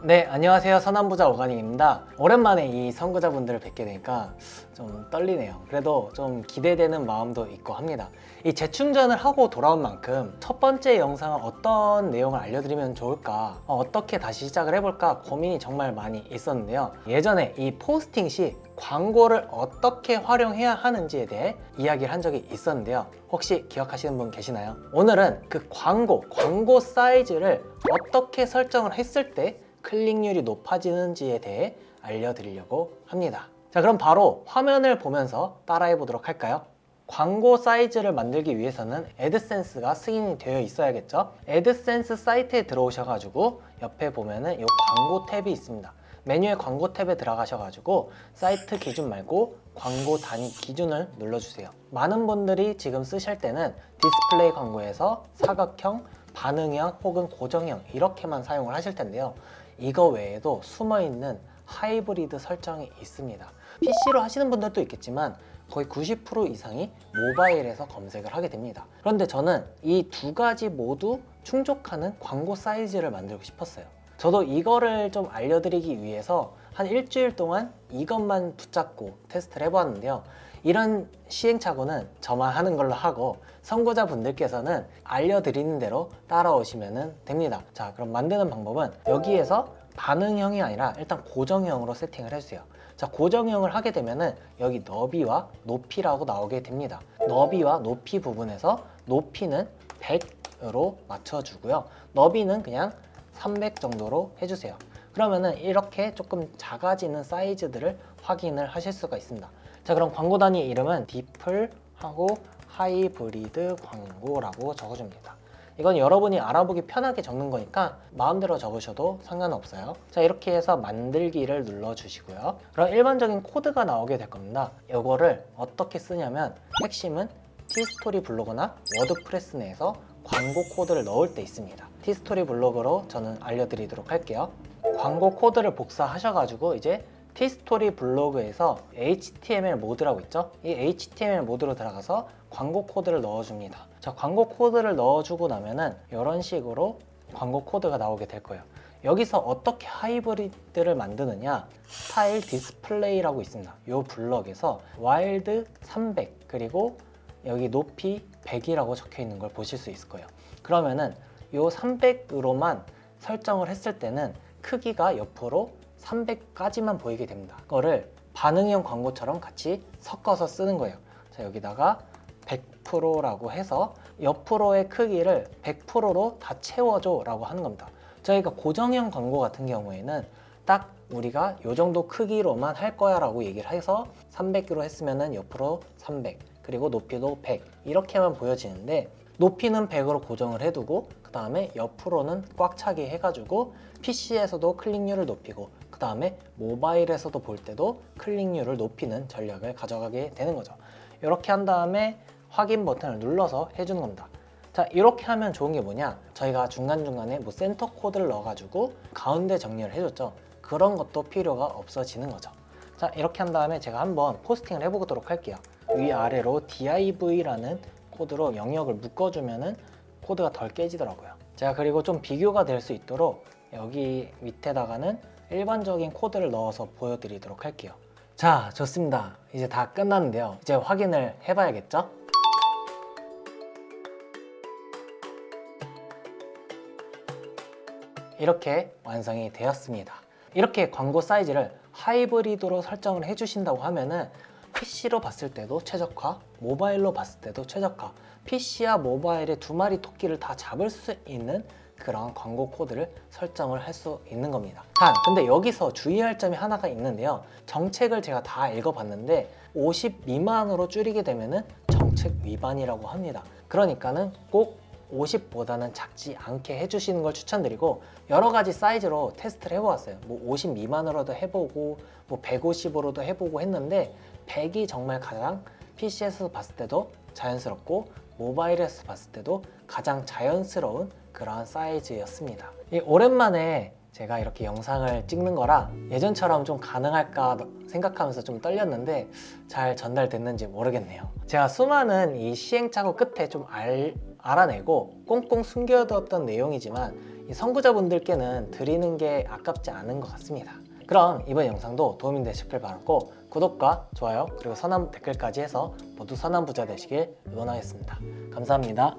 네, 안녕하세요. 선한부자 오가닉입니다. 오랜만에 이 선구자분들을 뵙게 되니까 좀 떨리네요. 그래도 좀 기대되는 마음도 있고 합니다. 이 재충전을 하고 돌아온 만큼 첫 번째 영상은 어떤 내용을 알려드리면 좋을까, 어떻게 다시 시작을 해볼까 고민이 정말 많이 있었는데요. 예전에 이 포스팅 시 광고를 어떻게 활용해야 하는지에 대해 이야기를 한 적이 있었는데요. 혹시 기억하시는 분 계시나요? 오늘은 그 광고 사이즈를 어떻게 설정을 했을 때 클릭률이 높아지는지에 대해 알려드리려고 합니다. 자, 그럼 바로 화면을 보면서 따라해 보도록 할까요? 광고 사이즈를 만들기 위해서는 애드센스가 승인이 되어 있어야겠죠? 애드센스 사이트에 들어오셔가지고 옆에 보면은 이 광고 탭이 있습니다. 메뉴의 광고 탭에 들어가셔가지고 사이트 기준 말고 광고 단위 기준을 눌러주세요. 많은 분들이 지금 쓰실 때는 디스플레이 광고에서 사각형, 반응형 혹은 고정형 이렇게만 사용을 하실 텐데요. 이거 외에도 숨어있는 하이브리드 설정이 있습니다. PC로 하시는 분들도 있겠지만 거의 90% 이상이 모바일에서 검색을 하게 됩니다. 그런데 저는 이 두 가지 모두 충족하는 광고 사이즈를 만들고 싶었어요. 저도 이거를 좀 알려드리기 위해서 한 일주일 동안 이것만 붙잡고 테스트를 해보았는데요. 이런 시행착오는 저만 하는 걸로 하고 선구자분들께서는 알려드리는 대로 따라오시면 됩니다. 자, 그럼 만드는 방법은 여기에서 반응형이 아니라 일단 고정형으로 세팅을 해주세요. 자, 고정형을 하게 되면은 여기 너비와 높이라고 나오게 됩니다. 너비와 높이 부분에서 높이는 100으로 맞춰주고요. 너비는 그냥 300 정도로 해주세요. 그러면은 이렇게 조금 작아지는 사이즈들을 확인을 하실 수가 있습니다. 자, 그럼 광고 단위 이름은 디플하고 하이브리드 광고라고 적어줍니다. 이건 여러분이 알아보기 편하게 적는 거니까 마음대로 적으셔도 상관없어요. 자, 이렇게 해서 만들기를 눌러주시고요. 그럼 일반적인 코드가 나오게 될 겁니다. 이거를 어떻게 쓰냐면 핵심은 티스토리 블로그나 워드프레스 내에서 광고 코드를 넣을 때 있습니다. 티스토리 블로그로 저는 알려드리도록 할게요. 광고 코드를 복사하셔가지고 이제 티스토리 블로그에서 HTML 모드라고 있죠? 이 HTML 모드로 들어가서 광고 코드를 넣어줍니다. 자, 광고 코드를 넣어주고 나면은 이런 식으로 광고 코드가 나오게 될 거예요. 여기서 어떻게 하이브리드를 만드느냐, 스타일 디스플레이라고 있습니다. 이 블럭에서 와일드 300 그리고 여기 높이 100이라고 적혀 있는 걸 보실 수 있을 거예요. 그러면은 이 300으로만 설정을 했을 때는 크기가 옆으로 300까지만 보이게 됩니다. 그거를 반응형 광고처럼 같이 섞어서 쓰는 거예요. 자, 여기다가 100%라고 해서 옆으로의 크기를 100%로 다 채워줘 라고 하는 겁니다. 저희가 고정형 광고 같은 경우에는 딱 우리가 이 정도 크기로만 할 거야 라고 얘기를 해서 300으로 했으면은 옆으로 300 그리고 높이도 100 이렇게만 보여지는데, 높이는 100으로 고정을 해두고 그 다음에 옆으로는 꽉 차게 해가지고 PC에서도 클릭률을 높이고 그 다음에 모바일에서도 볼 때도 클릭률을 높이는 전략을 가져가게 되는 거죠. 이렇게 한 다음에 확인 버튼을 눌러서 해주는 겁니다. 자, 이렇게 하면 좋은 게 뭐냐, 저희가 중간중간에 뭐 센터 코드를 넣어가지고 가운데 정리를 해줬죠. 그런 것도 필요가 없어지는 거죠. 자, 이렇게 한 다음에 제가 한번 포스팅을 해보도록 할게요. 위아래로 div라는 코드로 영역을 묶어주면은 코드가 덜 깨지더라고요. 제가 그리고 좀 비교가 될 수 있도록 여기 밑에다가는 일반적인 코드를 넣어서 보여드리도록 할게요. 자, 좋습니다. 이제 다 끝났는데요. 이제 확인을 해봐야겠죠? 이렇게 완성이 되었습니다. 이렇게 광고 사이즈를 하이브리드로 설정을 해주신다고 하면은 PC로 봤을 때도 최적화, 모바일로 봤을 때도 최적화, PC와 모바일의 두 마리 토끼를 다 잡을 수 있는 그런 광고 코드를 설정을 할 수 있는 겁니다. 근데 여기서 주의할 점이 하나가 있는데요. 정책을 제가 다 읽어봤는데 50 미만으로 줄이게 되면은 정책 위반이라고 합니다. 그러니까는 꼭 50보다는 작지 않게 해주시는 걸 추천드리고, 여러 가지 사이즈로 테스트를 해보았어요. 뭐 50 미만으로도 해보고 뭐 150으로도 해보고 했는데 100이 정말 가장 PC에서 봤을 때도 자연스럽고 모바일에서 봤을 때도 가장 자연스러운 그러한 사이즈였습니다. 오랜만에 제가 이렇게 영상을 찍는 거라 예전처럼 좀 가능할까 생각하면서 좀 떨렸는데 잘 전달됐는지 모르겠네요. 제가 수많은 이 시행착오 끝에 좀 알아내고 꽁꽁 숨겨뒀던 내용이지만 이 선구자분들께는 드리는 게 아깝지 않은 것 같습니다. 그럼 이번 영상도 도움이 되셨길 바랐고 구독과 좋아요 그리고 선한 댓글까지 해서 모두 선한 부자 되시길 응원하겠습니다. 감사합니다.